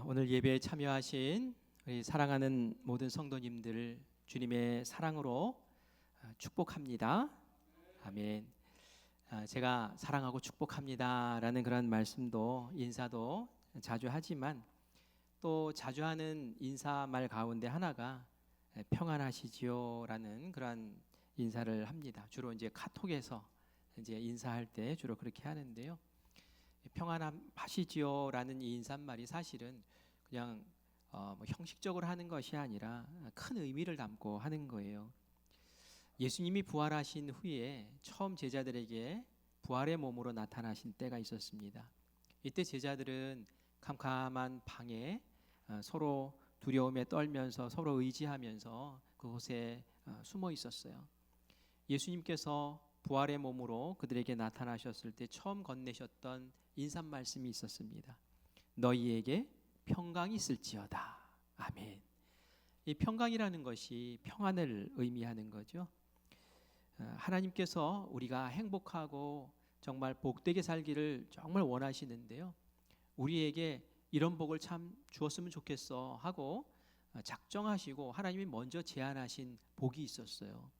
오늘 예배에 참여하신 우리 사랑하는 모든 성도님들 주님의 사랑으로 축복합니다. 아멘. 제가 사랑하고 축복합니다라는 그런 말씀도 인사도 자주 하지만 또 자주 하는 인사말 가운데 하나가 평안하시지요라는 그런 인사를 합니다. 주로 이제 카톡에서 이제 인사할 때 주로 그렇게 하는데요. 평안하시지요라는 이 인사말이 사실은 그냥 뭐 형식적으로 하는 것이 아니라 큰 의미를 담고 하는 거예요. 예수님이 부활하신 후에 처음 제자들에게 부활의 몸으로 나타나신 때가 있었습니다. 이때 제자들은 캄캄한 방에 서로 두려움에 떨면서 서로 의지하면서 그곳에 숨어 있었어요. 예수님께서 부활의 몸으로 그들에게 나타나셨을 때 처음 건네셨던 인사 말씀이 있었습니다. 너희에게 평강이 있을지어다. 아멘. 이 평강이라는 것이 평안을 의미하는 거죠. 하나님께서 우리가 행복하고 정말 복되게 살기를 정말 원하시는데요. 우리에게 이런 복을 참 주었으면 좋겠어 하고 작정하시고 하나님이 먼저 제안하신 복이 있었어요.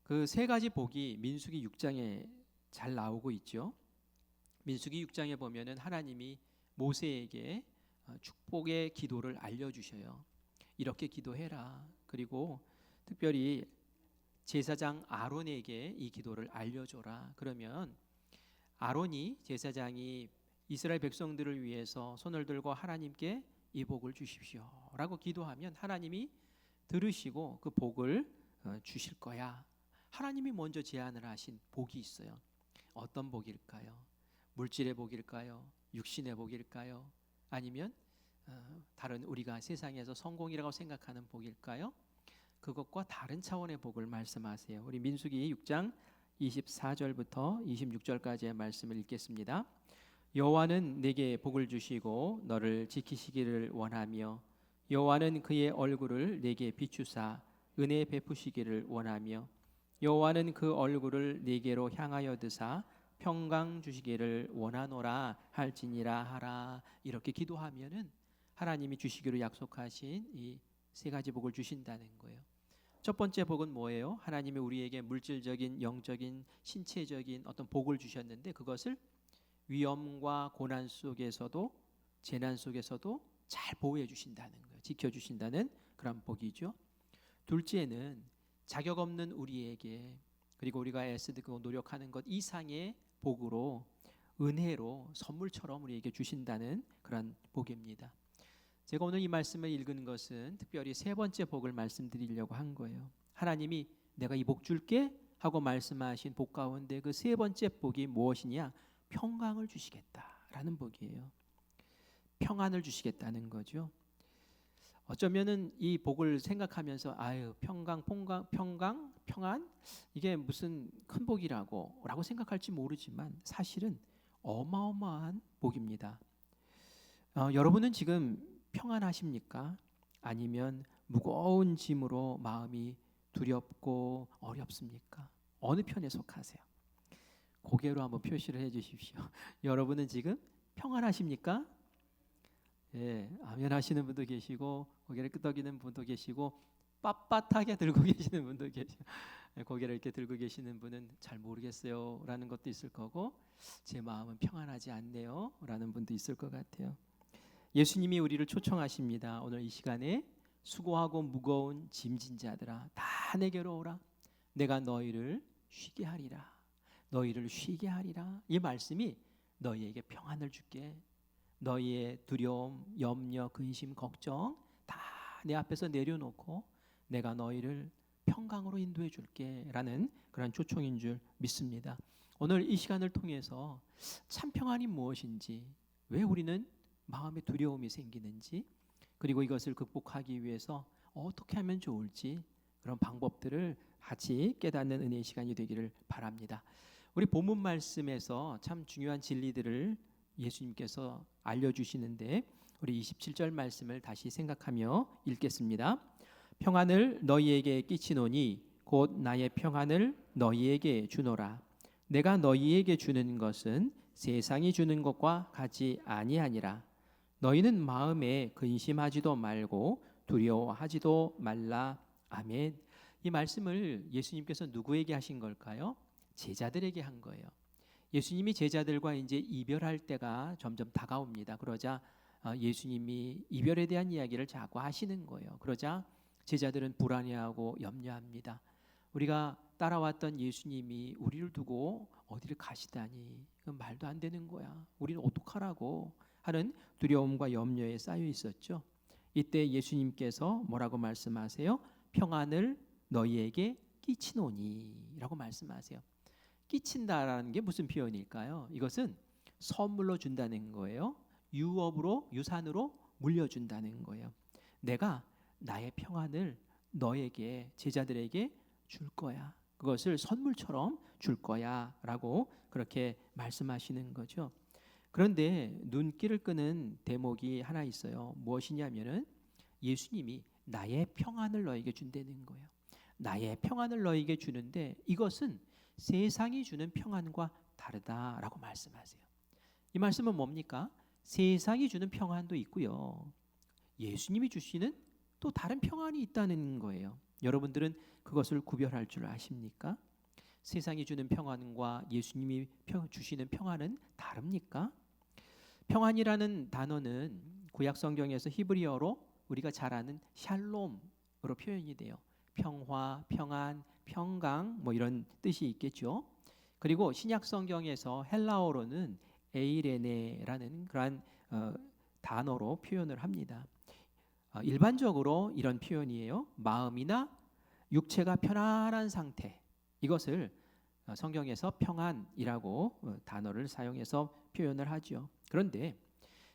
그 세 가지 복이 민수기 6장에 잘 나오고 있죠. 민수기 6장에 보면은 하나님이 모세에게 축복의 기도를 알려주셔요. 이렇게 기도해라. 그리고 특별히 제사장 아론에게 이 기도를 알려줘라. 그러면 아론이 제사장이 이스라엘 백성들을 위해서 손을 들고 하나님께 이 복을 주십시오 라고 기도하면 하나님이 들으시고 그 복을 주실 거야. 하나님이 먼저 제안을 하신 복이 있어요. 어떤 복일까요? 물질의 복일까요? 육신의 복일까요? 아니면 다른 우리가 세상에서 성공이라고 생각하는 복일까요? 그것과 다른 차원의 복을 말씀하세요. 우리 민수기 6장 24절부터 26절까지의 말씀을 읽겠습니다. 여호와는 내게 복을 주시고 너를 지키시기를 원하며 여호와는 그의 얼굴을 내게 비추사 은혜 베푸시기를 원하며 여호와는 그 얼굴을 내게로 향하여 드사 평강 주시기를 원하노라 할지니라 하라. 이렇게 기도하면은 하나님이 주시기로 약속하신 이 세 가지 복을 주신다는 거예요. 첫 번째 복은 뭐예요? 하나님이 우리에게 물질적인, 영적인, 신체적인 어떤 복을 주셨는데 그것을 위험과 고난 속에서도 재난 속에서도 잘 보호해 주신다는 거예요. 지켜 주신다는 그런 복이죠. 둘째는 자격 없는 우리에게 그리고 우리가 애쓰고 노력하는 것 이상의 복으로 은혜로 선물처럼 우리에게 주신다는 그런 복입니다. 제가 오늘 이 말씀을 읽은 것은 특별히 세 번째 복을 말씀드리려고 한 거예요. 하나님이 내가 이 복 줄게 하고 말씀하신 복 가운데 그 세 번째 복이 무엇이냐? 평강을 주시겠다라는 복이에요. 평안을 주시겠다는 거죠. 어쩌면은 이 복을 생각하면서 아유 평강 평안 이게 무슨 큰 복이라고 생각할지 모르지만 사실은 어마어마한 복입니다. 여러분은 지금 평안하십니까? 아니면 무거운 짐으로 마음이 두렵고 어렵습니까? 어느 편에 속하세요? 고개로 한번 표시를 해 주십시오. 여러분은 지금 평안하십니까? 예, 아멘 하시는 분도 계시고 고개를 끄덕이는 분도 계시고 빳빳하게 들고 계시는 분도 계시고 고개를 이렇게 들고 계시는 분은 잘 모르겠어요 라는 것도 있을 거고 제 마음은 평안하지 않네요 라는 분도 있을 것 같아요. 예수님이 우리를 초청하십니다. 오늘 이 시간에 수고하고 무거운 짐진 자들아 다 내게로 오라. 내가 너희를 쉬게 하리라. 너희를 쉬게 하리라. 이 말씀이 너희에게 평안을 줄게. 너희의 두려움, 염려, 근심, 걱정 다 내 앞에서 내려놓고 내가 너희를 평강으로 인도해 줄게 라는 그런 초청인 줄 믿습니다. 오늘 이 시간을 통해서 참 평안이 무엇인지 왜 우리는 마음에 두려움이 생기는지 그리고 이것을 극복하기 위해서 어떻게 하면 좋을지 그런 방법들을 같이 깨닫는 은혜의 시간이 되기를 바랍니다. 우리 본문 말씀에서 참 중요한 진리들을 예수님께서 알려주시는데 우리 27절 말씀을 다시 생각하며 읽겠습니다. 평안을 너희에게 끼치노니 곧 나의 평안을 너희에게 주노라. 내가 너희에게 주는 것은 세상이 주는 것과 같이 아니하니라. 너희는 마음에 근심하지도 말고 두려워하지도 말라. 아멘. 이 말씀을 예수님께서 누구에게 하신 걸까요? 제자들에게 한 거예요. 예수님이 제자들과 이제 이별할 때가 점점 다가옵니다. 그러자 예수님이 이별에 대한 이야기를 자꾸 하시는 거예요. 그러자 제자들은 불안해하고 염려합니다. 우리가 따라왔던 예수님이 우리를 두고 어디를 가시다니, 그건 말도 안 되는 거야. 우리는 어떡하라고 하는 두려움과 염려에 쌓여 있었죠. 이때 예수님께서 뭐라고 말씀하세요? 평안을 너희에게 끼치노니 라고 말씀하세요. 끼친다라는 게 무슨 표현일까요? 이것은 선물로 준다는 거예요. 유업으로, 유산으로 물려준다는 거예요. 내가 나의 평안을 너에게, 제자들에게 줄 거야. 그것을 선물처럼 줄 거야 라고 그렇게 말씀하시는 거죠. 그런데 눈길을 끄는 대목이 하나 있어요. 무엇이냐면은 예수님이 나의 평안을 너에게 준다는 거예요. 나의 평안을 너에게 주는데 이것은 세상이 주는 평안과 다르다라고 말씀하세요. 이 말씀은 뭡니까? 세상이 주는 평안도 있고요. 예수님이 주시는 또 다른 평안이 있다는 거예요. 여러분들은 그것을 구별할 줄 아십니까? 세상이 주는 평안과 예수님이 주시는 평안은 다릅니까? 평안이라는 단어는 구약 성경에서 히브리어로 우리가 잘 아는 샬롬으로 표현이 돼요. 평화, 평안, 평강 뭐 이런 뜻이 있겠죠. 그리고 신약 성경에서 헬라어로는 에이레네라는 그러한 단어로 표현을 합니다. 일반적으로 이런 표현이에요. 마음이나 육체가 편안한 상태, 이것을 성경에서 평안이라고 단어를 사용해서 표현을 하죠. 그런데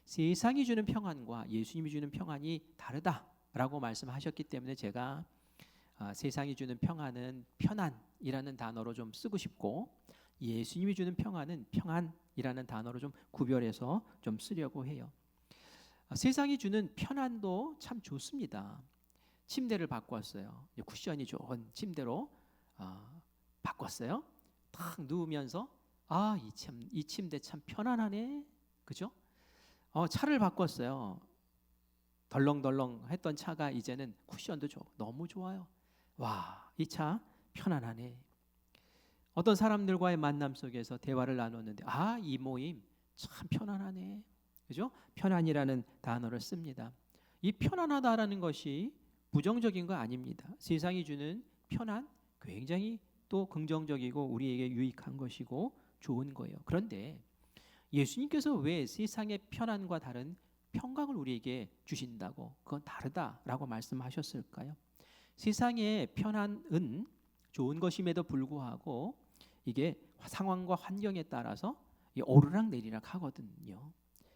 세상이 주는 평안과 예수님이 주는 평안이 다르다라고 말씀하셨기 때문에 제가 세상이 주는 평안은 편안이라는 단어로 좀 쓰고 싶고 예수님이 주는 평안은 평안이라는 단어로 좀 구별해서 좀 쓰려고 해요. 세상이 주는 편안도 참 좋습니다. 침대를 바꿨어요. 쿠션이 좋은 침대로 바꿨어요. 탁 누우면서 이 침대 참 편안하네, 그죠? 차를 바꿨어요. 덜렁덜렁 했던 차가 이제는 쿠션도 너무 좋아요. 와, 이 차 편안하네. 어떤 사람들과의 만남 속에서 대화를 나눴는데 이 모임 참 편안하네, 그죠? 편안이라는 단어를 씁니다. 이 편안하다라는 것이 부정적인 거 아닙니다. 세상이 주는 편안 굉장히 또 긍정적이고 우리에게 유익한 것이고 좋은 거예요. 그런데 예수님께서 왜 세상의 편안과 다른 평강을 우리에게 주신다고, 그건 다르다라고 말씀하셨을까요? 세상의 편안은 좋은 것임에도 불구하고 이게 상황과 환경에 따라서 오르락 내리락 하거든요.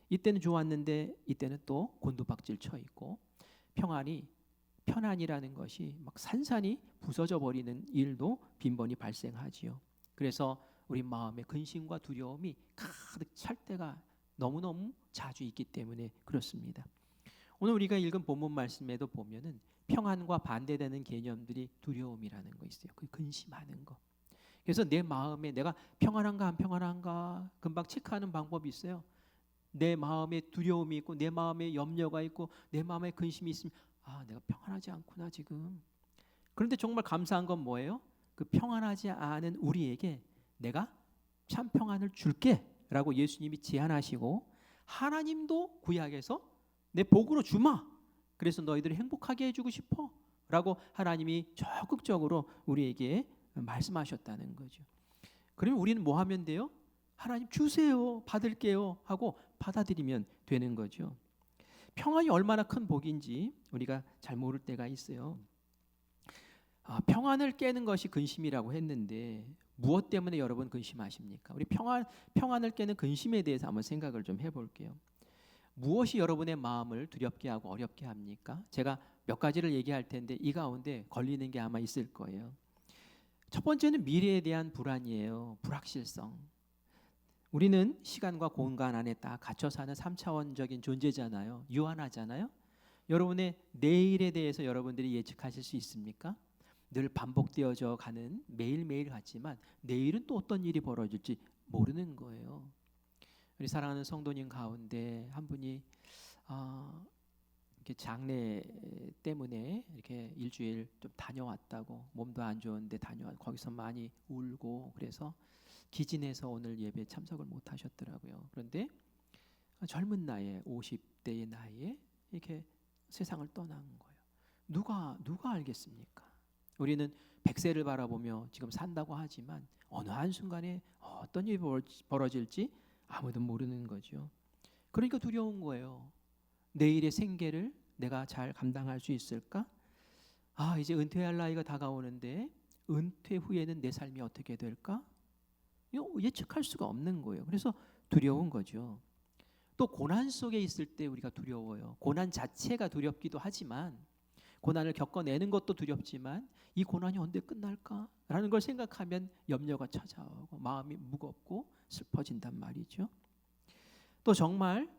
이때는 좋았는데 이때는 또 곤두박질 쳐 있고, 편안이라는 것이 막 산산이 부서져 버리는 일도 빈번히 발생하지요. 그래서 우리 마음에 근심과 두려움이 가득 찰 때가 너무너무 자주 있기 때문에 그렇습니다. 오늘 우리가 읽은 본문 말씀에도 보면은 평안과 반대되는 개념들이 두려움이라는 거 있어요. 그 근심하는 거. 그래서 내 마음에 내가 평안한가 안 평안한가 금방 체크하는 방법이 있어요. 내 마음에 두려움이 있고 내 마음에 염려가 있고 내 마음에 근심이 있으면 내가 평안하지 않구나 지금. 그런데 정말 감사한 건 뭐예요? 그 평안하지 않은 우리에게 내가 참 평안을 줄게 라고 예수님이 제안하시고, 하나님도 구약에서 내 복으로 주마, 그래서 너희들을 행복하게 해주고 싶어 라고 하나님이 적극적으로 우리에게 말씀하셨다는 거죠. 그러면 우리는 뭐 하면 돼요? 하나님 주세요, 받을게요 하고 받아들이면 되는 거죠. 평안이 얼마나 큰 복인지 우리가 잘 모를 때가 있어요. 평안을 깨는 것이 근심이라고 했는데 무엇 때문에 여러분 근심하십니까? 우리 평안을 깨는 근심에 대해서 한번 생각을 좀 해볼게요. 무엇이 여러분의 마음을 두렵게 하고 어렵게 합니까? 제가 몇 가지를 얘기할 텐데 이 가운데 걸리는 게 아마 있을 거예요. 첫 번째는 미래에 대한 불안이에요. 불확실성. 우리는 시간과 공간 안에 딱 갇혀 사는 3차원적인 존재잖아요. 유한하잖아요. 여러분의 내일에 대해서 여러분들이 예측하실 수 있습니까? 늘 반복되어져 가는 매일매일 같지만 내일은 또 어떤 일이 벌어질지 모르는 거예요. 우리 사랑하는 성도님 가운데 한 분이 이렇게 장례 때문에 이렇게 일주일 좀 다녀왔다고, 몸도 안 좋은데 거기서 많이 울고 그래서 기진해서 오늘 예배에 참석을 못 하셨더라고요. 그런데 젊은 나이에 50대의 나이에 이렇게 세상을 떠난 거예요. 누가 알겠습니까? 우리는 100세를 바라보며 지금 산다고 하지만 어느 한순간에 어떤 일이 벌어질지 아무도 모르는 거죠. 그러니까 두려운 거예요. 내일의 생계를 내가 잘 감당할 수 있을까? 이제 은퇴할 나이가 다가오는데 은퇴 후에는 내 삶이 어떻게 될까? 이거 예측할 수가 없는 거예요. 그래서 두려운 거죠. 또 고난 속에 있을 때 우리가 두려워요. 고난 자체가 두렵기도 하지만, 고난을 겪어내는 것도 두렵지만 이 고난이 언제 끝날까라는 걸 생각하면 염려가 찾아오고 마음이 무겁고 슬퍼진단 말이죠. 또 정말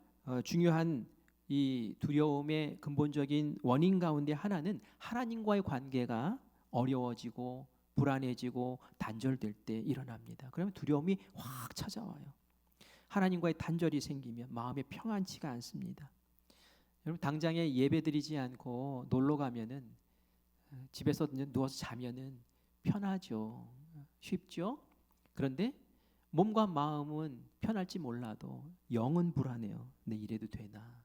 중요한 이 두려움의 근본적인 원인 가운데 하나는 하나님과의 관계가 어려워지고 불안해지고 단절될 때 일어납니다. 그러면 두려움이 확 찾아와요. 하나님과의 단절이 생기면 마음에 평안치가 않습니다. 여러분, 당장에 예배드리지 않고 놀러 가면은 집에서 누워서 자면은 편하죠. 쉽죠? 그런데 몸과 마음은 편할지 몰라도 영은 불안해요. 내 이래도 되나?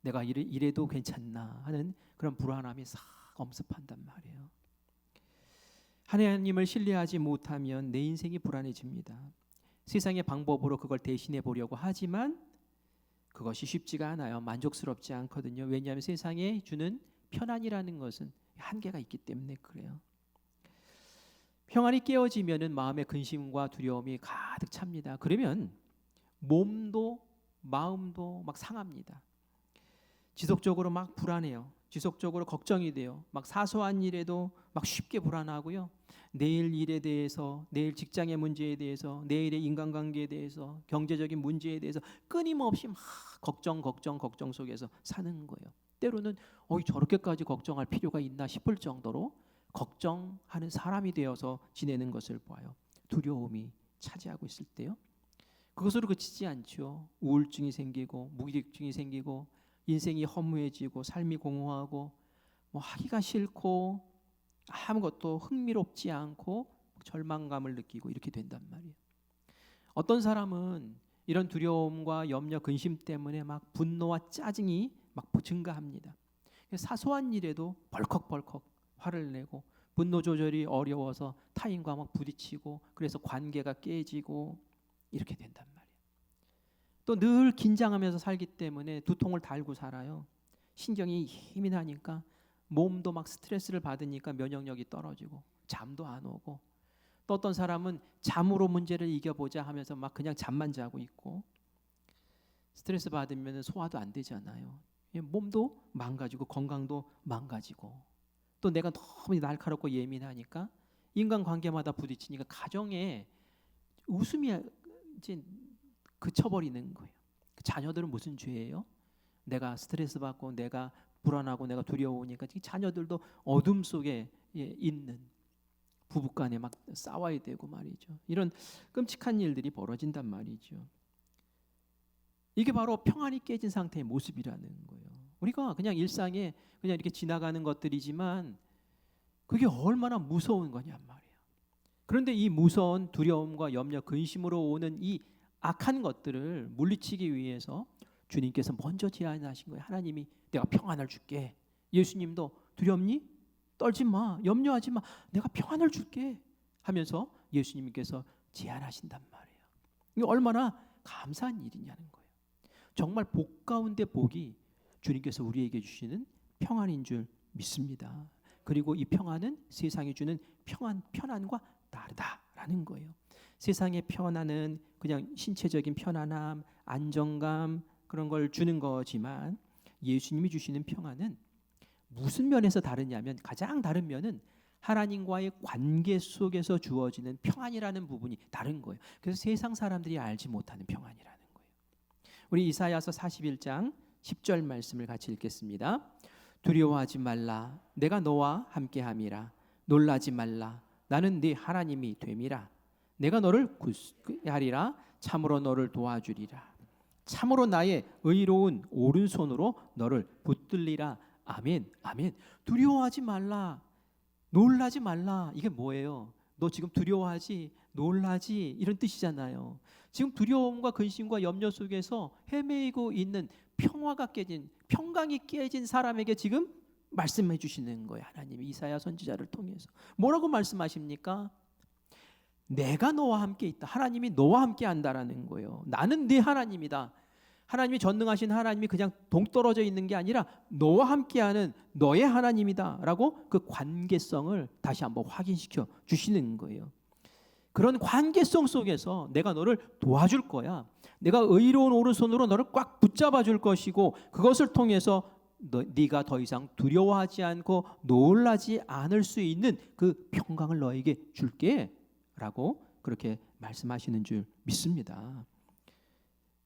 내가 이래도 괜찮나 하는 그런 불안함이 싹 엄습한단 말이에요. 하나님을 신뢰하지 못하면 내 인생이 불안해집니다. 세상의 방법으로 그걸 대신해 보려고 하지만 그것이 쉽지가 않아요. 만족스럽지 않거든요. 왜냐하면 세상에 주는 편안이라는 것은 한계가 있기 때문에 그래요. 평안이 깨어지면은 마음의 근심과 두려움이 가득 찹니다. 그러면 몸도 마음도 막 상합니다. 지속적으로 막 불안해요. 지속적으로 걱정이 돼요. 막 사소한 일에도 막 쉽게 불안하고요. 내일 일에 대해서, 내일 직장의 문제에 대해서, 내일의 인간관계에 대해서, 경제적인 문제에 대해서 끊임없이 막 걱정 속에서 사는 거예요. 때로는 저렇게까지 걱정할 필요가 있나 싶을 정도로 걱정하는 사람이 되어서 지내는 것을 봐요. 두려움이 차지하고 있을 때요. 그것으로 그치지 않죠. 우울증이 생기고 무기력증이 생기고 인생이 허무해지고 삶이 공허하고 하기가 싫고 아무것도 흥미롭지 않고 절망감을 느끼고 이렇게 된단 말이에요. 어떤 사람은 이런 두려움과 염려, 근심 때문에 막 분노와 짜증이 막 증가합니다. 사소한 일에도 벌컥벌컥 화를 내고 분노 조절이 어려워서 타인과 막 부딪히고 그래서 관계가 깨지고 이렇게 된단 말이에요. 또 늘 긴장하면서 살기 때문에 두통을 달고 살아요. 신경이 예민하니까 몸도 막 스트레스를 받으니까 면역력이 떨어지고 잠도 안 오고, 또 어떤 사람은 잠으로 문제를 이겨보자 하면서 막 그냥 잠만 자고 있고, 스트레스 받으면 소화도 안 되잖아요. 몸도 망가지고 건강도 망가지고, 또 내가 너무 날카롭고 예민하니까 인간관계마다 부딪히니까 가정에 웃음이 이제 그쳐버리는 거예요. 자녀들은 무슨 죄예요? 내가 스트레스 받고 내가 불안하고 내가 두려우니까 자녀들도 어둠 속에 있는 부부간에 막 싸워야 되고 말이죠. 이런 끔찍한 일들이 벌어진단 말이죠. 이게 바로 평안이 깨진 상태의 모습이라는 거예요. 우리가 그냥 일상에 그냥 이렇게 지나가는 것들이지만 그게 얼마나 무서운 거냔 말이에요. 그런데 이 무서운 두려움과 염려, 근심으로 오는 이 악한 것들을 물리치기 위해서 주님께서 먼저 제안하신 거예요. 하나님이 내가 평안을 줄게. 예수님도 두렵니? 떨지 마. 염려하지 마. 내가 평안을 줄게 하면서 예수님께서 제안하신단 말이에요. 이게 얼마나 감사한 일이냐는 거예요. 정말 복 가운데 복이 주님께서 우리에게 주시는 평안인 줄 믿습니다. 그리고 이 평안은 세상이 주는 편안과 다르다라는 거예요. 세상의 평안은 그냥 신체적인 편안함, 안정감 그런 걸 주는 거지만 예수님이 주시는 평안은 무슨 면에서 다르냐면, 가장 다른 면은 하나님과의 관계 속에서 주어지는 평안이라는 부분이 다른 거예요. 그래서 세상 사람들이 알지 못하는 평안이라는 거예요. 우리 이사야서 41장 10절 말씀을 같이 읽겠습니다. 두려워하지 말라. 내가 너와 함께함이라. 놀라지 말라. 나는 네 하나님이 됨이라. 내가 너를 구하리라. 참으로 너를 도와주리라. 참으로 나의 의로운 오른손으로 너를 붙들리라. 아멘. 아멘. 두려워하지 말라. 놀라지 말라. 이게 뭐예요? 너 지금 두려워하지, 놀라지, 이런 뜻이잖아요. 지금 두려움과 근심과 염려 속에서 헤매이고 있는 평화가 깨진, 평강이 깨진 사람에게 지금 말씀해 주시는 거예요. 하나님이 이사야 선지자를 통해서 뭐라고 말씀하십니까? 내가 너와 함께 있다. 하나님이 너와 함께 한다라는 거예요. 나는 네 하나님이다. 하나님이 전능하신 하나님이 그냥 동떨어져 있는 게 아니라 너와 함께하는 너의 하나님이다 라고 그 관계성을 다시 한번 확인시켜 주시는 거예요. 그런 관계성 속에서 내가 너를 도와줄 거야. 내가 의로운 오른손으로 너를 꽉 붙잡아 줄 것이고, 그것을 통해서 네가 더 이상 두려워하지 않고 놀라지 않을 수 있는 그 평강을 너에게 줄게 라고 그렇게 말씀하시는 줄 믿습니다.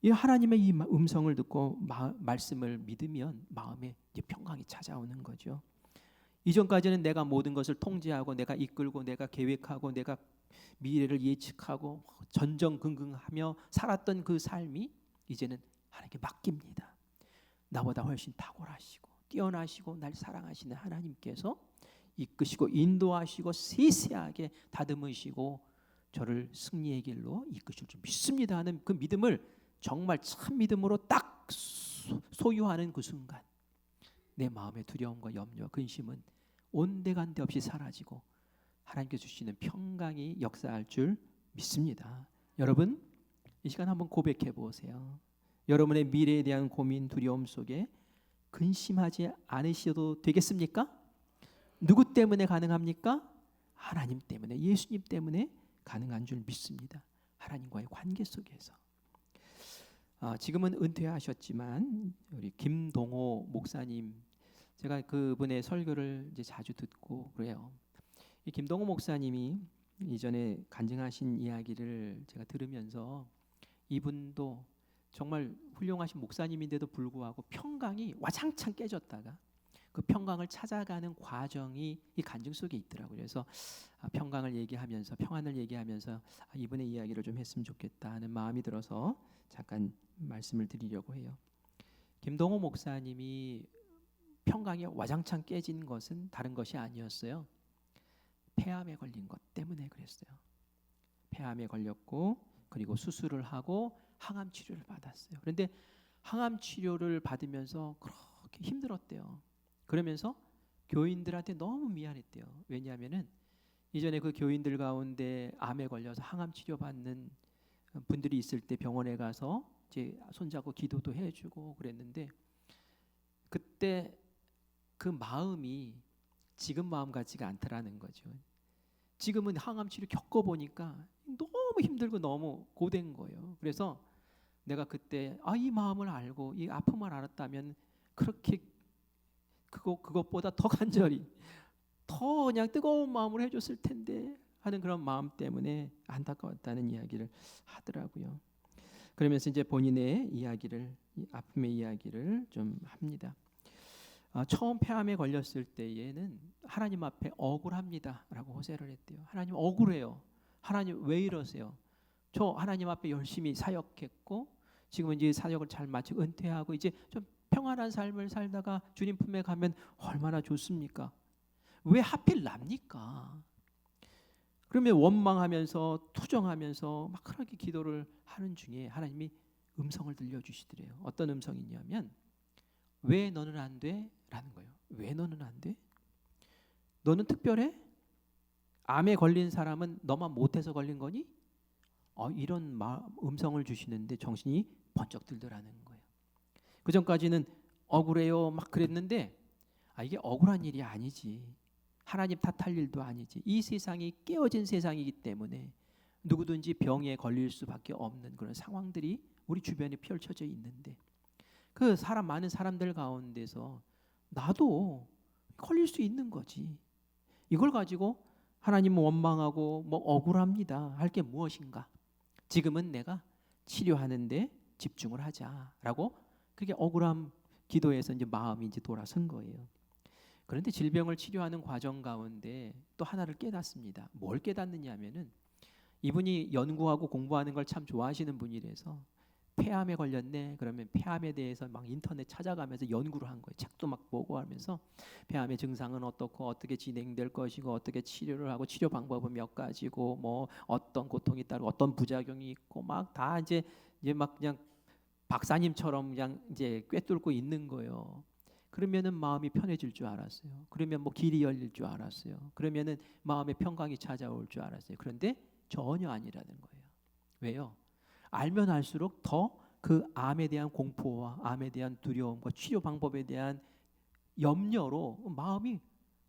이 하나님의 이 음성을 듣고 말씀을 믿으면 마음에 이제 평강이 찾아오는 거죠. 이전까지는 내가 모든 것을 통제하고 내가 이끌고 내가 계획하고 내가 미래를 예측하고 전전긍긍하며 살았던 그 삶이 이제는 하나님께 맡깁니다. 나보다 훨씬 탁월하시고 뛰어나시고 날 사랑하시는 하나님께서 이끄시고 인도하시고 세세하게 다듬으시고 저를 승리의 길로 이끄실 줄 믿습니다 하는 그 믿음을 정말 참 믿음으로 딱 소유하는 그 순간 내 마음의 두려움과 염려, 근심은 온데간데 없이 사라지고 하나님께 주시는 평강이 역사할 줄 믿습니다. 여러분, 이 시간 한번 고백해 보세요. 여러분의 미래에 대한 고민, 두려움 속에 근심하지 않으셔도 되겠습니까? 누구 때문에 가능합니까? 하나님 때문에, 예수님 때문에 가능한 줄 믿습니다. 하나님과의 관계 속에서. 지금은 은퇴하셨지만 우리 김동호 목사님, 제가 그분의 설교를 이제 자주 듣고 그래요. 이 김동호 목사님이 이전에 간증하신 이야기를 제가 들으면서 이분도 정말 훌륭하신 목사님인데도 불구하고 평강이 와장창 깨졌다가 그 평강을 찾아가는 과정이 이 간증 속에 있더라고요. 그래서 평강을 얘기하면서, 평안을 얘기하면서 이분의 이야기를 좀 했으면 좋겠다 하는 마음이 들어서 잠깐 말씀을 드리려고 해요. 김동호 목사님이 평강이 와장창 깨진 것은 다른 것이 아니었어요. 폐암에 걸린 것 때문에 그랬어요. 폐암에 걸렸고 그리고 수술을 하고 항암 치료를 받았어요. 그런데 항암 치료를 받으면서 그렇게 힘들었대요. 그러면서 교인들한테 너무 미안했대요. 왜냐하면은 이전에 그 교인들 가운데 암에 걸려서 항암 치료 받는 분들이 있을 때 병원에 가서 이제 손잡고 기도도 해주고 그랬는데 그때 그 마음이 지금 마음 같지가 않더라는 거죠. 지금은 항암 치료 겪어보니까 너무 힘들고 너무 고된 거예요. 그래서 내가 그때 이 마음을 알고 이 아픔을 알았다면 그렇게 그것보다 더 간절히 더 그냥 뜨거운 마음으로 해줬을 텐데 하는 그런 마음 때문에 안타까웠다는 이야기를 하더라고요. 그러면서 이제 본인의 이야기를, 아픔의 이야기를 좀 합니다. 처음 폐암에 걸렸을 때에는 하나님 앞에 억울합니다라고 호소를 했대요. 하나님 억울해요. 하나님 왜 이러세요? 저 하나님 앞에 열심히 사역했고 지금은 이제 사역을 잘 마치고 은퇴하고 이제 좀 평안한 삶을 살다가 주님 품에 가면 얼마나 좋습니까? 왜 하필 납니까? 그러면 원망하면서 투정하면서 막 그렇게 기도를 하는 중에 하나님이 음성을 들려주시더래요. 어떤 음성이냐면 왜 너는 안 돼? 라는 거예요. 왜 너는 안 돼? 너는 특별해? 암에 걸린 사람은 너만 못해서 걸린 거니? 이런 음성을 주시는데 정신이 번쩍 들더라는 거예요. 그 전까지는 억울해요 막 그랬는데 이게 억울한 일이 아니지. 하나님 탓할 일도 아니지. 이 세상이 깨어진 세상이기 때문에 누구든지 병에 걸릴 수밖에 없는 그런 상황들이 우리 주변에 펼쳐져 있는데 그 많은 사람들 가운데서 나도 걸릴 수 있는 거지. 이걸 가지고 하나님 원망하고 뭐 억울합니다 할 게 무엇인가? 지금은 내가 치료하는데 집중을 하자라고 그게 억울함 기도에서 이제 마음이 이제 돌아선 거예요. 그런데 질병을 치료하는 과정 가운데 또 하나를 깨닫습니다. 뭘 깨닫느냐 하면은 이분이 연구하고 공부하는 걸 참 좋아하시는 분이라서 폐암에 걸렸네. 그러면 폐암에 대해서 막 인터넷 찾아가면서 연구를 한 거예요. 책도 막 보고 하면서 폐암의 증상은 어떻고 어떻게 진행될 것이고 어떻게 치료를 하고 치료 방법은 몇 가지고 뭐 어떤 고통이 따르고 어떤 부작용이 있고 막 다 이제 막 그냥 박사님처럼 그냥 이제 꿰뚫고 있는 거예요. 그러면은 마음이 편해질 줄 알았어요. 그러면 뭐 길이 열릴 줄 알았어요. 그러면은 마음의 평강이 찾아올 줄 알았어요. 그런데 전혀 아니라는 거예요. 왜요? 알면 알수록 더 그 암에 대한 공포와 암에 대한 두려움과 치료 방법에 대한 염려로 마음이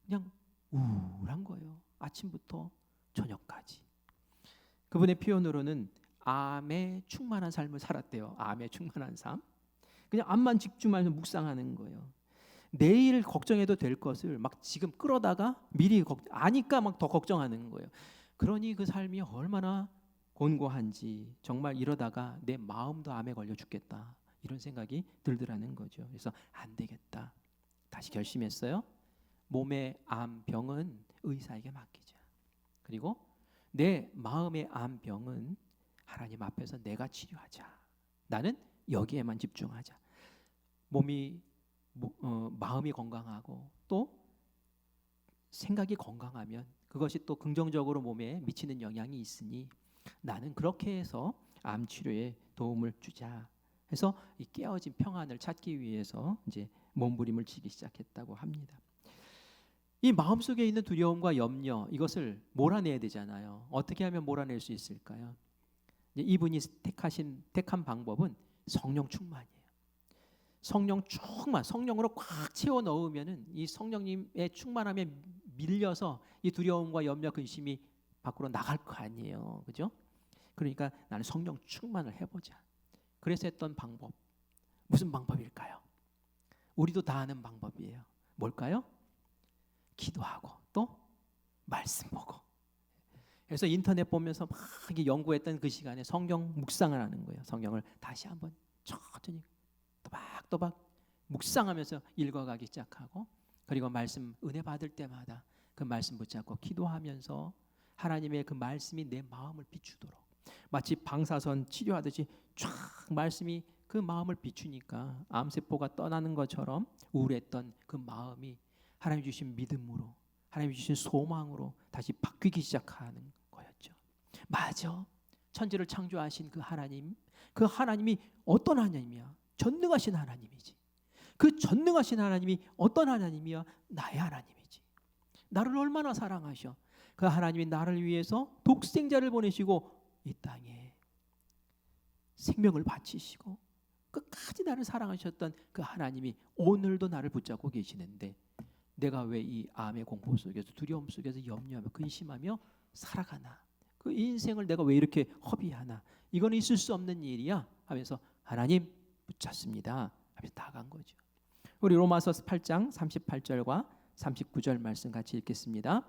그냥 우울한 거예요. 아침부터 저녁까지. 그분의 표현으로는 암에 충만한 삶을 살았대요. 암에 충만한 삶. 그냥 암만 집중하면서 묵상하는 거예요. 내일 걱정해도 될 것을 막 지금 끌어다가 미리 아니까 막 더 걱정하는 거예요. 그러니 그 삶이 얼마나 곤고한지 정말 이러다가 내 마음도 암에 걸려 죽겠다 이런 생각이 들더라는 거죠. 그래서 안 되겠다. 다시 결심했어요. 몸의 암병은 의사에게 맡기자. 그리고 내 마음의 암병은 하나님 앞에서 내가 치료하자. 나는 여기에만 집중하자. 마음이 건강하고 또 생각이 건강하면 그것이 또 긍정적으로 몸에 미치는 영향이 있으니 나는 그렇게 해서 암 치료에 도움을 주자 해서 이 깨어진 평안을 찾기 위해서 이제 몸부림을 치기 시작했다고 합니다. 이 마음속에 있는 두려움과 염려 이것을 몰아내야 되잖아요. 어떻게 하면 몰아낼 수 있을까요? 이분이 택한 방법은 성령 충만이에요. 성령 충만, 성령으로 꽉 채워 넣으면은 이 성령님의 충만함에 밀려서 이 두려움과 염려, 근심이 밖으로 나갈 거 아니에요, 그죠? 그러니까 나는 성령 충만을 해보자. 그래서 했던 방법 무슨 방법일까요? 우리도 다 아는 방법이에요. 뭘까요? 기도하고 또 말씀 보고. 그래서 인터넷 보면서 막 연구했던 그 시간에 성경 묵상을 하는 거예요. 성경을 다시 한번 천천히 또박또박 묵상하면서 읽어가기 시작하고 그리고 말씀 은혜 받을 때마다 그 말씀 붙잡고 기도하면서 하나님의 그 말씀이 내 마음을 비추도록 마치 방사선 치료하듯이 쫙 말씀이 그 마음을 비추니까 암세포가 떠나는 것처럼 우울했던 그 마음이 하나님 주신 믿음으로 하나님 주신 소망으로 다시 바뀌기 시작하는 거였죠. 맞아. 천지를 창조하신 그 하나님이 어떤 하나님이야? 전능하신 하나님이지. 그 전능하신 하나님이 어떤 하나님이야? 나의 하나님이지. 나를 얼마나 사랑하셔. 그 하나님이 나를 위해서 독생자를 보내시고 이 땅에 생명을 바치시고 끝까지 나를 사랑하셨던 그 하나님이 오늘도 나를 붙잡고 계시는데 내가 왜 이 암의 공포 속에서 두려움 속에서 염려하며 근심하며 살아가나? 그 인생을 내가 왜 이렇게 허비하나? 이건 있을 수 없는 일이야 하면서 하나님 붙잡습니다 하면서 나간 거죠. 우리 로마서 8장 38절과 39절 말씀 같이 읽겠습니다.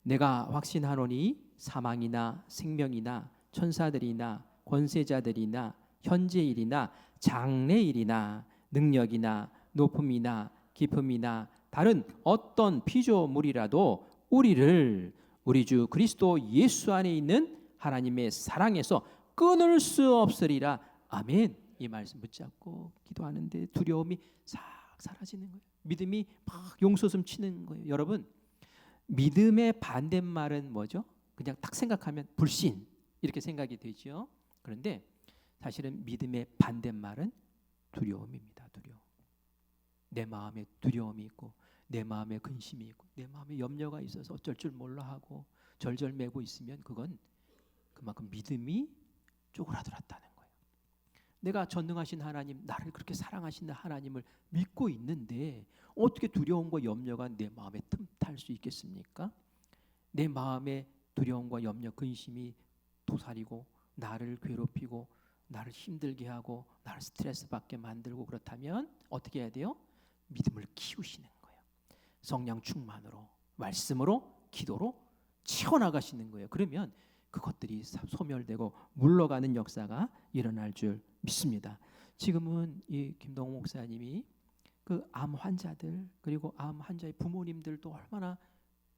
내가 확신하노니 사망이나 생명이나 천사들이나 권세자들이나 현재일이나 장래일이나 능력이나 높음이나 깊음이나 다른 어떤 피조물이라도 우리 주 그리스도 예수 안에 있는 하나님의 사랑에서 끊을 수 없으리라. 아멘. 이 말씀 붙잡고 기도하는데 두려움이 싹 사라지는 거예요. 믿음이 막 용솟음 치는 거예요. 여러분, 믿음의 반대말은 뭐죠? 그냥 딱 생각하면 불신 이렇게 생각이 되죠. 그런데 사실은 믿음의 반대말은 두려움입니다. 두려움. 내 마음에 두려움이 있고 내 마음에 근심이 있고 내 마음에 염려가 있어서 어쩔 줄 몰라 하고 절절매고 있으면 그건 그만큼 믿음이 쪼그라들었다는 거예요. 내가 전능하신 하나님, 나를 그렇게 사랑하신 하나님을 믿고 있는데 어떻게 두려움과 염려가 내 마음에 틈탈 수 있겠습니까? 내 마음에 두려움과 염려, 근심이 도사리고 나를 괴롭히고 나를 힘들게 하고 나를 스트레스 받게 만들고 그렇다면 어떻게 해야 돼요? 믿음을 키우시는 거예요. 성령 충만으로, 말씀으로, 기도로 치워나가시는 거예요. 그러면 그것들이 소멸되고 물러가는 역사가 일어날 줄 믿습니다. 지금은 이 김동호 목사님이 그 암 환자들 그리고 암 환자의 부모님들도 얼마나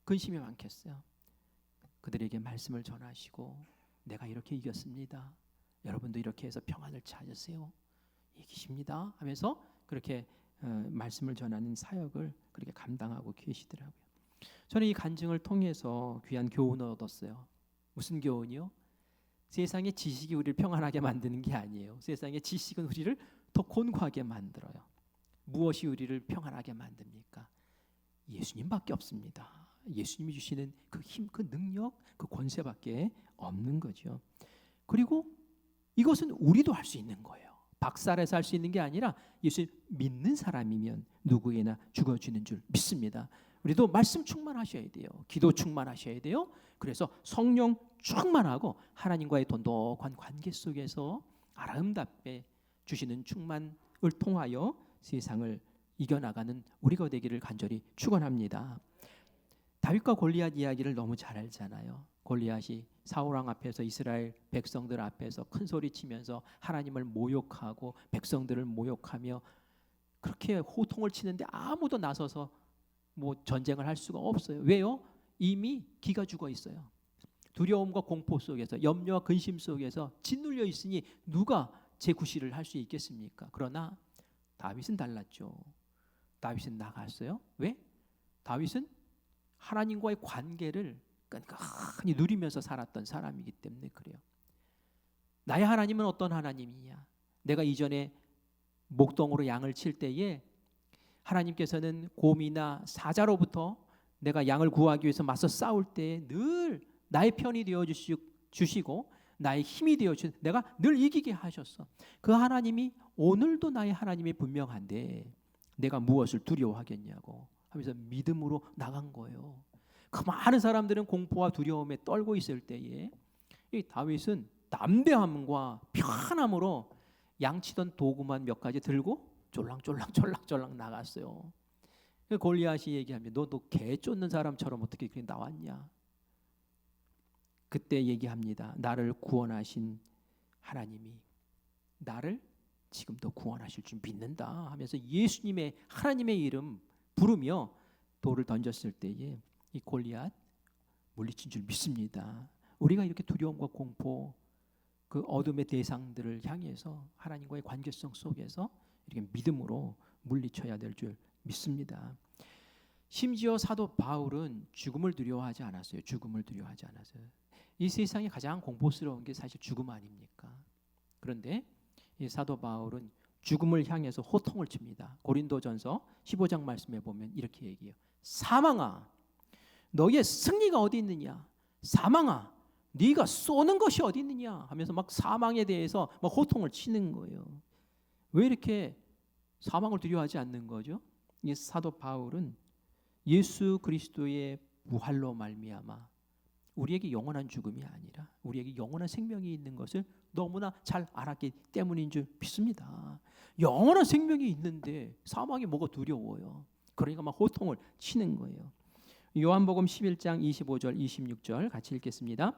근심이 많겠어요. 그들에게 말씀을 전하시고 내가 이렇게 이겼습니다. 여러분도 이렇게 해서 평안을 찾으세요. 이기십니다 하면서 그렇게 말씀을 전하는 사역을 그렇게 감당하고 계시더라고요. 저는 이 간증을 통해서 귀한 교훈을 얻었어요. 무슨 교훈이요? 세상의 지식이 우리를 평안하게 만드는 게 아니에요. 세상의 지식은 우리를 더 곤고하게 만들어요. 무엇이 우리를 평안하게 만듭니까? 예수님밖에 없습니다. 예수님이 주시는 그 힘, 그 능력, 그 권세밖에 없는 거죠. 그리고 이것은 우리도 할 수 있는 거예요. 박살에서 할 수 있는 게 아니라 예수 믿는 사람이면 누구에나 주어지는 줄 믿습니다. 우리도 말씀 충만하셔야 돼요. 기도 충만하셔야 돼요. 그래서 성령 충만하고 하나님과의 돈독한 관계 속에서 아름답게 주시는 충만을 통하여 세상을 이겨나가는 우리가 되기를 간절히 축원합니다. 다윗과 골리앗 이야기를 너무 잘 알잖아요. 골리앗이 사울왕 앞에서 이스라엘 백성들 앞에서 큰 소리 치면서 하나님을 모욕하고 백성들을 모욕하며 그렇게 호통을 치는데 아무도 나서서 뭐 전쟁을 할 수가 없어요. 왜요? 이미 기가 죽어 있어요. 두려움과 공포 속에서, 염려와 근심 속에서 짓눌려 있으니 누가 제구실을 할 수 있겠습니까? 그러나 다윗은 달랐죠. 다윗은 나갔어요. 왜? 다윗은 하나님과의 관계를 끈끈히 누리면서 살았던 사람이기 때문에 그래요. 나의 하나님은 어떤 하나님이냐? 내가 이전에 목동으로 양을 칠 때에 하나님께서는 곰이나 사자로부터 내가 양을 구하기 위해서 맞서 싸울 때 늘 나의 편이 되어 주시고 나의 힘이 되어 주시고 내가 늘 이기게 하셨어. 그 하나님이 오늘도 나의 하나님이 분명한데 내가 무엇을 두려워하겠냐고 하면서 믿음으로 나간 거예요. 그 많은 사람들은 공포와 두려움에 떨고 있을 때에 이 다윗은 담대함과 편함으로 양치던 도구만 몇 가지 들고 쫄랑쫄랑 나갔어요. 골리앗이 얘기하면 너 개 쫓는 사람처럼 어떻게 그렇게 나왔냐? 그때 얘기합니다. 나를 구원하신 하나님이 나를 지금도 구원하실 줄 믿는다 하면서 예수님의 하나님의 이름 부르며 돌을 던졌을 때에 이 골리앗 물리친 줄 믿습니다. 우리가 이렇게 두려움과 공포 그 어둠의 대상들을 향해서 하나님과의 관계성 속에서 이렇게 믿음으로 물리쳐야 될 줄 믿습니다. 심지어 사도 바울은 죽음을 두려워하지 않았어요. 죽음을 두려워하지 않았어요. 이 세상에 가장 공포스러운 게 사실 죽음 아닙니까? 그런데 이 사도 바울은 죽음을 향해서 호통을 칩니다. 고린도전서 15장 말씀에 보면 이렇게 얘기해요. 사망아, 너의 승리가 어디 있느냐? 사망아, 네가 쏘는 것이 어디 있느냐? 하면서 막 사망에 대해서 막 호통을 치는 거예요. 왜 이렇게 사망을 두려워하지 않는 거죠? 이 사도 바울은 예수 그리스도의 부활로 말미암아 우리에게 영원한 죽음이 아니라 우리에게 영원한 생명이 있는 것을 너무나 잘 알았기 때문인 줄 믿습니다. 영원한 생명이 있는데 사망이 뭐가 두려워요. 그러니까 막 호통을 치는 거예요. 요한복음 11장 25절 26절 같이 읽겠습니다.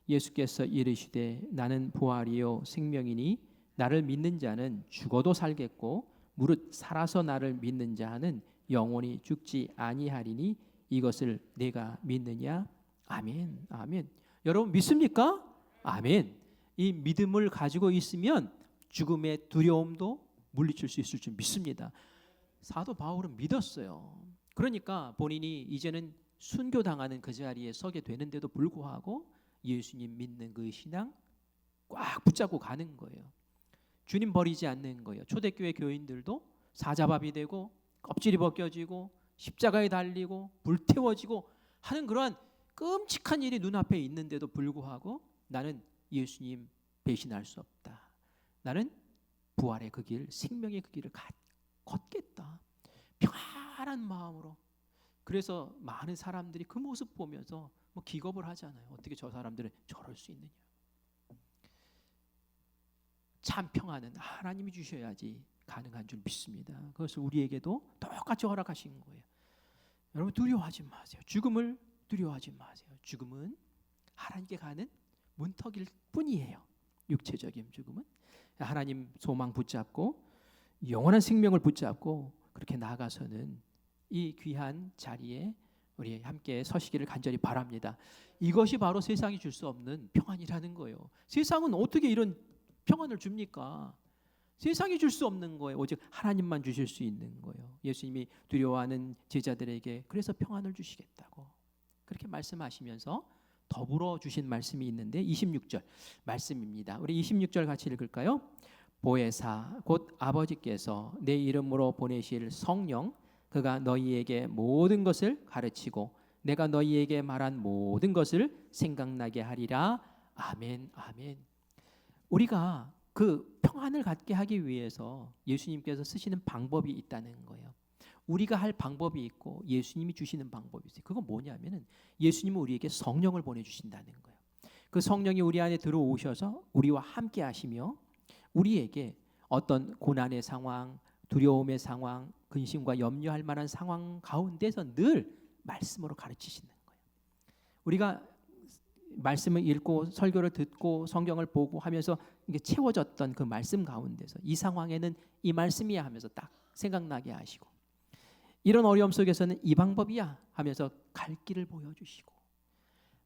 예수께서 이르시되 나는 부활이요 생명이니 나를 믿는 자는 죽어도 살겠고 무릇 살아서 나를 믿는 자는 영원히 죽지 아니하리니 이것을 내가 믿느냐? 아멘. 아멘. 여러분 믿습니까? 아멘. 이 믿음을 가지고 있으면 죽음의 두려움도 물리칠 수 있을 줄 믿습니다. 사도 바울은 믿었어요. 그러니까 본인이 이제는 순교당하는 그 자리에 서게 되는데도 불구하고 예수님 믿는 그 신앙 꽉 붙잡고 가는 거예요. 주님 버리지 않는 거예요. 초대교회 교인들도 사자밥이 되고 껍질이 벗겨지고 십자가에 달리고 불태워지고 하는 그러한 끔찍한 일이 눈앞에 있는데도 불구하고 나는 예수님 배신할 수 없다. 나는 부활의 그 길, 생명의 그 길을 걷겠다. 평안한 마음으로. 그래서 많은 사람들이 그 모습 보면서 뭐 기겁을 하잖아요. 어떻게 저 사람들은 저럴 수 있느냐. 참 평안은 하나님이 주셔야지 가능한 줄 믿습니다. 그것을 우리에게도 똑같이 허락하신 거예요. 여러분 두려워하지 마세요. 죽음을 두려워하지 마세요. 죽음은 하나님께 가는 문턱일 뿐이에요. 육체적인 죽음은 하나님 소망 붙잡고 영원한 생명을 붙잡고 그렇게 나아가서는 이 귀한 자리에 우리 함께 서시기를 간절히 바랍니다. 이것이 바로 세상이 줄 수 없는 평안이라는 거예요. 세상은 어떻게 이런 평안을 줍니까? 세상이 줄 수 없는 거예요. 오직 하나님만 주실 수 있는 거예요. 예수님이 두려워하는 제자들에게 그래서 평안을 주시겠다고 그렇게 말씀하시면서 더불어 주신 말씀이 있는데 26절 말씀입니다. 우리 26절 같이 읽을까요? 보혜사 곧 아버지께서 내 이름으로 보내실 성령 그가 너희에게 모든 것을 가르치고 내가 너희에게 말한 모든 것을 생각나게 하리라. 아멘. 아멘. 우리가 그 평안을 갖게 하기 위해서 예수님께서 쓰시는 방법이 있다는 거예요. 우리가 할 방법이 있고 예수님이 주시는 방법이 있어요. 그건 뭐냐면은 예수님은 우리에게 성령을 보내주신다는 거예요. 그 성령이 우리 안에 들어오셔서 우리와 함께 하시며 우리에게 어떤 고난의 상황, 두려움의 상황, 근심과 염려할 만한 상황 가운데서 늘 말씀으로 가르치시는 거예요. 우리가 말씀을 읽고 설교를 듣고 성경을 보고 하면서 이게 채워졌던 그 말씀 가운데서 이 상황에는 이 말씀이야 하면서 딱 생각나게 하시고 이런 어려움 속에서는 이 방법이야 하면서 갈 길을 보여주시고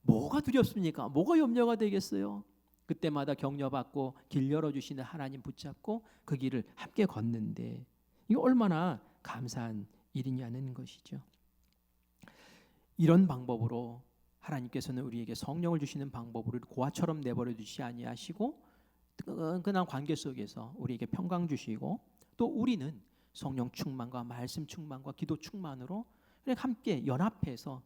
뭐가 두렵습니까? 뭐가 염려가 되겠어요? 그때마다 격려받고 길 열어주시는 하나님 붙잡고 그 길을 함께 걷는데 이게 얼마나 감사한 일이냐는 것이죠. 이런 방법으로 하나님께서는 우리에게 성령을 주시는 방법으로 고아처럼 내버려 두시지 아니하시고 끈끈한 관계 속에서 우리에게 평강 주시고 또 우리는 성령 충만과 말씀 충만과 기도 충만으로 함께 연합해서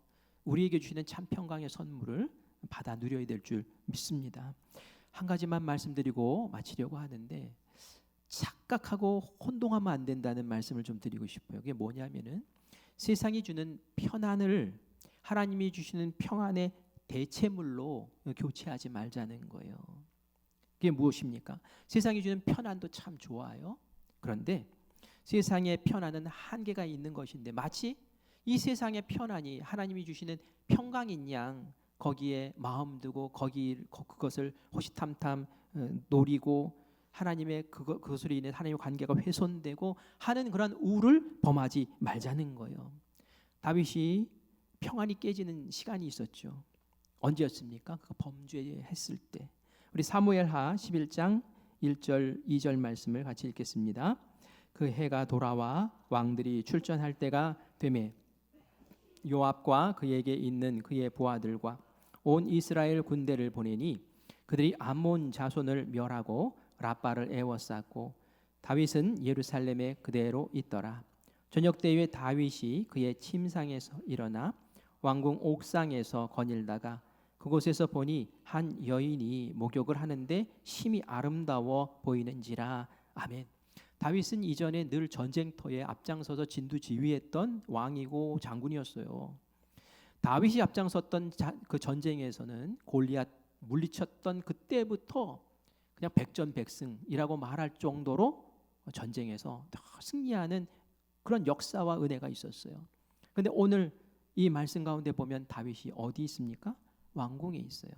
우리에게 주시는 참 평강의 선물을 받아 누려야 될 줄 믿습니다. 한 가지만 말씀드리고 마치려고 하는데 착각하고 혼동하면 안 된다는 말씀을 좀 드리고 싶어요. 그게 뭐냐면은 세상이 주는 편안을 하나님이 주시는 평안의 대체물로 교체하지 말자는 거예요. 그게 무엇입니까? 세상이 주는 편안도 참 좋아요. 그런데 세상의 편안은 한계가 있는 것인데 마치 이 세상의 편안이 하나님이 주시는 평강인 양 거기에 마음 두고 그것을 호시탐탐 노리고 하나님의 그것으로 인해 하나님의 관계가 훼손되고 하는 그런 우를 범하지 말자는 거예요. 다윗이 평안이 깨지는 시간이 있었죠. 언제였습니까? 그 범죄했을 때. 우리 사무엘하 11장 1절 2절 말씀을 같이 읽겠습니다. 그 해가 돌아와 왕들이 출전할 때가 되매 요압과 그에게 있는 그의 부하들과 온 이스라엘 군대를 보내니 그들이 암몬 자손을 멸하고 라빠를 에워쌌고 다윗은 예루살렘에 그대로 있더라. 저녁 때에 다윗이 그의 침상에서 일어나 왕궁 옥상에서 거닐다가 그곳에서 보니 한 여인이 목욕을 하는데 심히 아름다워 보이는지라. 아멘. 다윗은 이전에 늘 전쟁터에 앞장서서 진두지휘했던 왕이고 장군이었어요. 다윗이 앞장섰던 그 전쟁에서는 골리앗 물리쳤던 그때부터 그냥 백전백승이라고 말할 정도로 전쟁에서 승리하는 그런 역사와 은혜가 있었어요. 그런데 오늘 이 말씀 가운데 보면 다윗이 어디 있습니까? 왕궁에 있어요.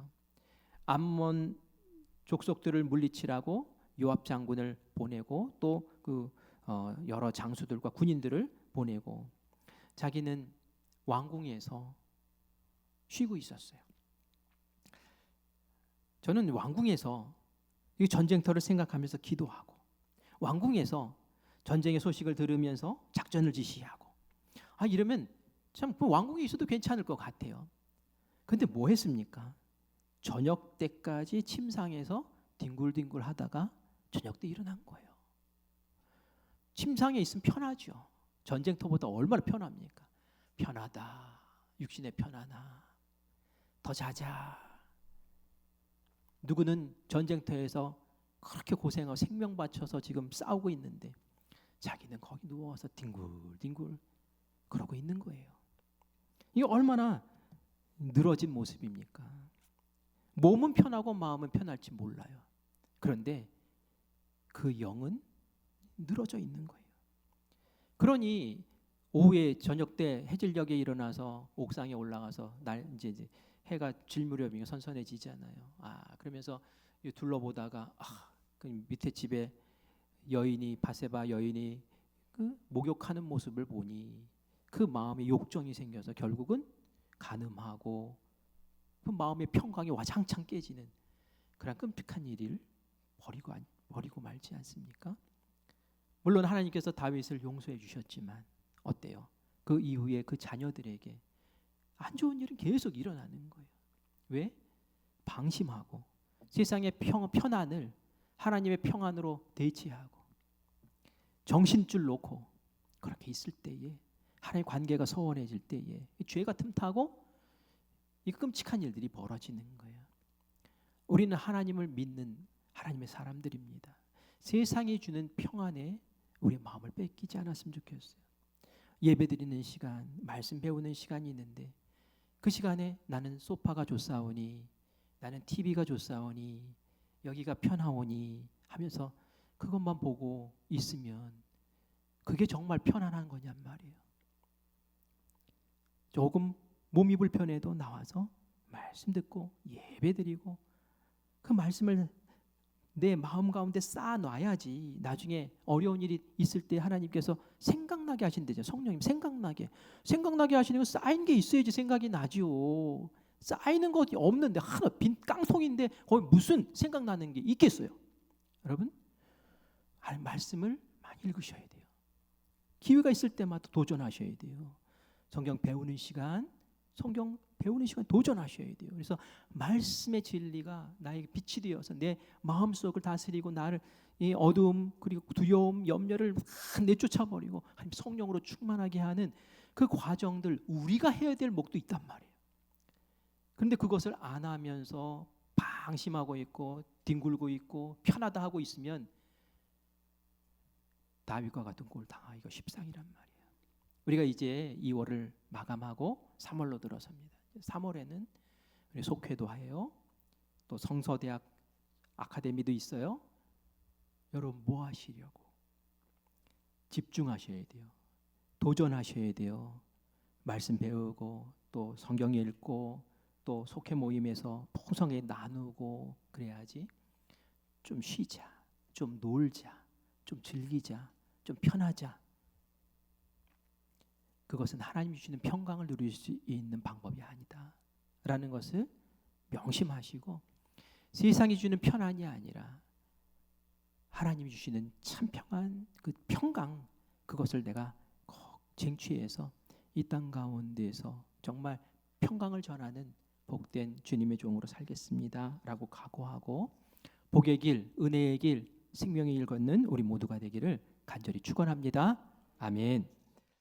암몬 족속들을 물리치라고 요압 장군을 보내고 또 그 여러 장수들과 군인들을 보내고 자기는 왕궁에서 쉬고 있었어요. 저는 왕궁에서 이 전쟁터를 생각하면서 기도하고 왕궁에서 전쟁의 소식을 들으면서 작전을 지시하고 이러면 참 그 왕궁에 있어도 괜찮을 것 같아요. 근데 뭐 했습니까? 저녁 때까지 침상에서 뒹굴뒹굴 하다가 저녁 때 일어난 거예요. 침상에 있으면 편하죠. 전쟁터보다 얼마나 편합니까? 편하다. 육신의 편하나. 더 자자. 누구는 전쟁터에서 그렇게 고생하고 생명 바쳐서 지금 싸우고 있는데 자기는 거기 누워서 뒹굴뒹굴 그러고 있는 거예요. 이게 얼마나 늘어진 모습입니까? 몸은 편하고 마음은 편할지 몰라요. 그런데 그 영은 늘어져 있는 거예요. 그러니 오후에 저녁 때 해질녘에 일어나서 옥상에 올라가서 이제 해가 질 무렵이면 선선해지잖아요. 그러면서 둘러보다가 그 밑에 집에 여인이 바세바 여인이 그 목욕하는 모습을 보니 그 마음에 욕정이 생겨서 결국은 간음하고 그 마음의 평강이 와장창 깨지는 그런 끔찍한 일을 버리고 말지 않습니까? 물론 하나님께서 다윗을 용서해 주셨지만 어때요? 그 이후에 그 자녀들에게 안 좋은 일은 계속 일어나는 거예요. 왜? 방심하고 세상의 편안을 하나님의 평안으로 대체하고 정신줄 놓고 그렇게 있을 때에 하나님 관계가 소원해질 때에 죄가 틈타고 이 끔찍한 일들이 벌어지는 거예요. 우리는 하나님을 믿는 하나님의 사람들입니다. 세상이 주는 평안에 우리의 마음을 뺏기지 않았으면 좋겠어요. 예배드리는 시간, 말씀 배우는 시간이 있는데 그 시간에 나는 소파가 좋사오니, 나는 TV가 좋사오니, 여기가 편하오니 하면서 그것만 보고 있으면 그게 정말 편안한 거냔 말이에요. 조금 몸이 불편해도 나와서 말씀 듣고 예배드리고 그 말씀을 내 마음 가운데 쌓아놔야지 나중에 어려운 일이 있을 때 하나님께서 생각나게 하신대죠. 성령님 생각나게 하시는 거 쌓인 게 있어야지 생각이 나지요. 쌓이는 거 없는데 하나 빈 깡통인데 거기 무슨 생각나는 게 있겠어요. 여러분 말씀을 많이 읽으셔야 돼요. 기회가 있을 때마다 도전하셔야 돼요. 성경 배우는 시간 도전하셔야 돼요. 그래서 말씀의 진리가 나에게 빛이 되어서 내 마음속을 다스리고 나를 이 어두움 그리고 두려움, 염려를 내쫓아버리고 하나님 성령으로 충만하게 하는 그 과정들 우리가 해야 될 몫도 있단 말이에요. 그런데 그것을 안 하면서 방심하고 있고 뒹굴고 있고 편하다 하고 있으면 다윗과 같은 꼴 당하기가 십상이란 말이에요. 우리가 이제 2월을 마감하고 3월로 들어섭니다. 3월에는 우리 속회도 해요. 또 성서대학 아카데미도 있어요. 여러분 뭐 하시려고? 집중하셔야 돼요. 도전하셔야 돼요. 말씀 배우고 또 성경 읽고 또 속회 모임에서 풍성하게 나누고 그래야지. 좀 쉬자, 좀 놀자, 좀 즐기자, 좀 편하자. 그것은 하나님이 주시는 평강을 누릴 수 있는 방법이 아니다 라는 것을 명심하시고 세상이 주는 편안이 아니라 하나님이 주시는 참 평안, 그 평강 그것을 내가 꼭 쟁취해서 이 땅 가운데에서 정말 평강을 전하는 복된 주님의 종으로 살겠습니다 라고 각오하고 복의 길, 은혜의 길, 생명의 길 걷는 우리 모두가 되기를 간절히 축원합니다. 아멘.